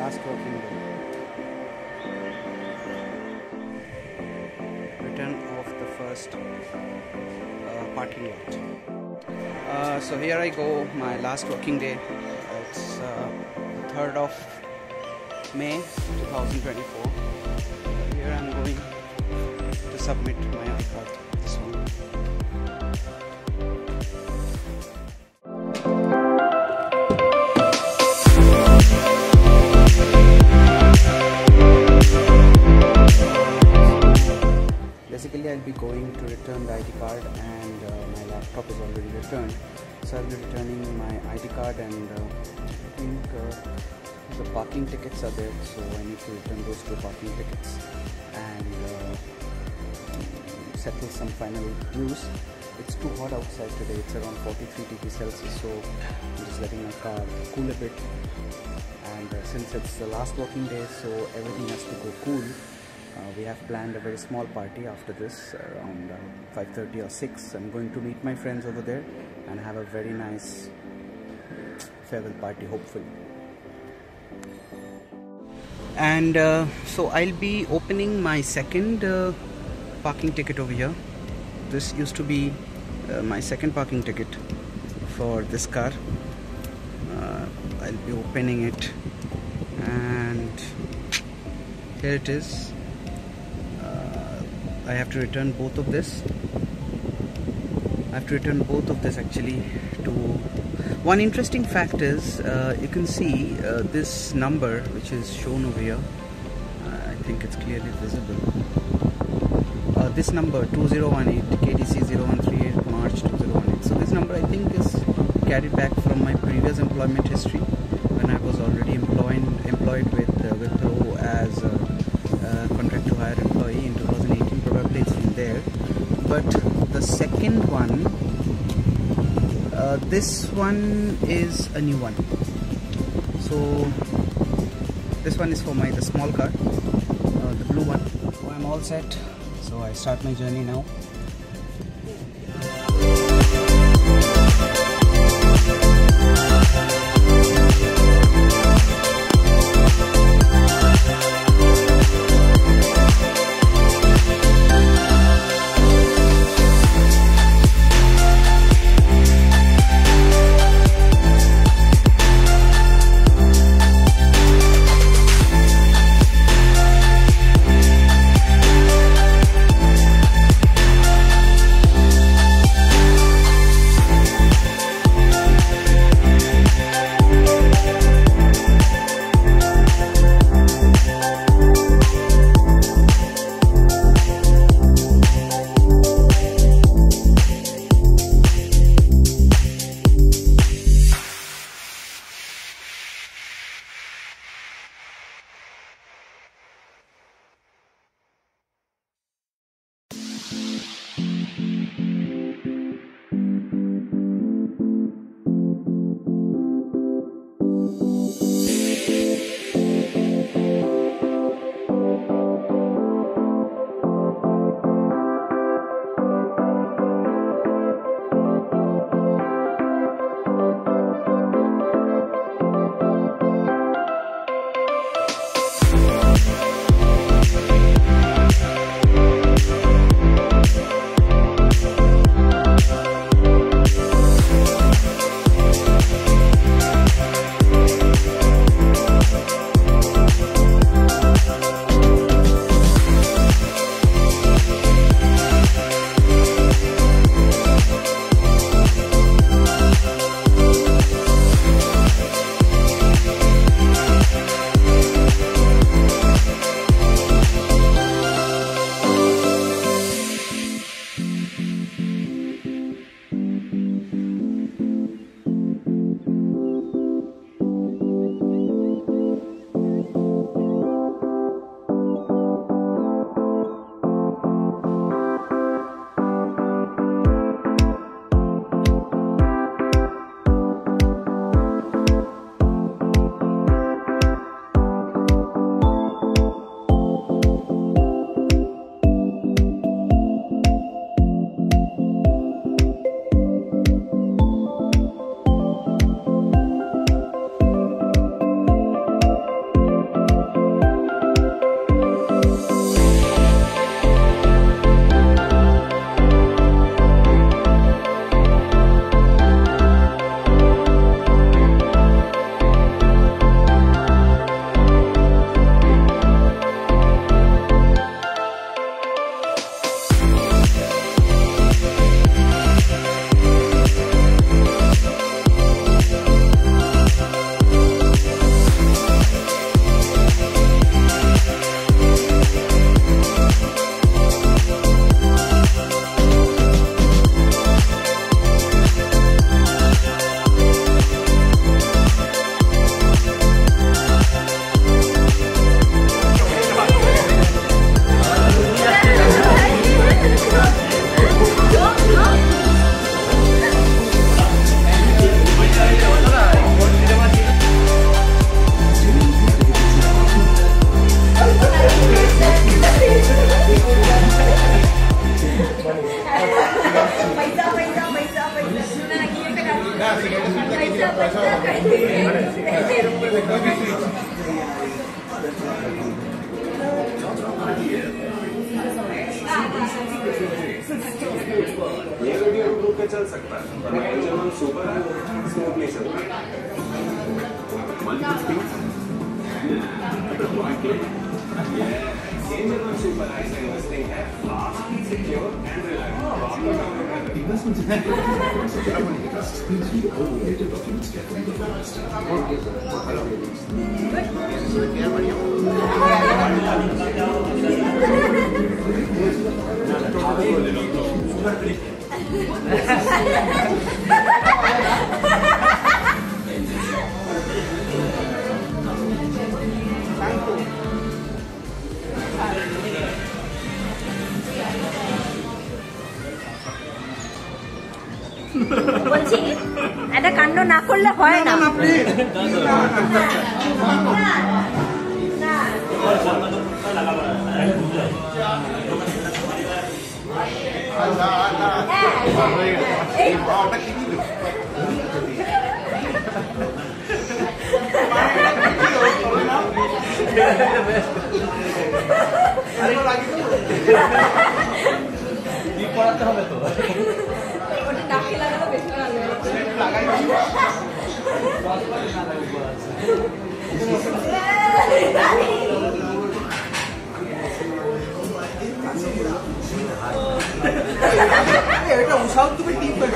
last working day. Return of the first parking lot. So here I go, my last working day. It's 3rd of May 2024. Here I'm going to submit my iCard. This one. Basically, I'll be going to return the ID card, and my laptop is already returned. So I'll be returning my ID card, and I think the parking tickets are there, so I need to return those 2 parking tickets and settle some final dues. It's too hot outside today. It's around 43 degrees Celsius, so I'm just letting my car cool a bit. And since it's the last working day, so everything has to go cool. We have planned a very small party after this, around 5:30 or 6. I'm going to meet my friends over there and have a very nice farewell party, hopefully. And so I'll be opening my second parking ticket over here. This used to be my second parking ticket for this car. I'll be opening it, and here it is. I have to return both of this. I have to return both of this actually. To one interesting fact is, you can see this number which is shown over here. I think it's clearly visible. This number 2018 KDC 0138 March 2018. So this number I think is carried back from my previous employment history when I was already employed with Wipro as a contract to hire employee in 2018. Probably it's in there. But the second one, this one is a new one. So this one is for the small car, the blue one. So I'm all set. So I start my journey now. ये video group पे चल सकता है, पर जब हम super है smoothly चलता है। Angel Super Nice investing है fast, secure and reliable. Investment trusts means you all related documents carefully before investing. বলছি এটা কাণ্ড না করলে হয় না পড়াতে হবে তো ডাকে লাগানো বেশি ভালো লাগাই এটা উৎসাহ তুমি টিপ করে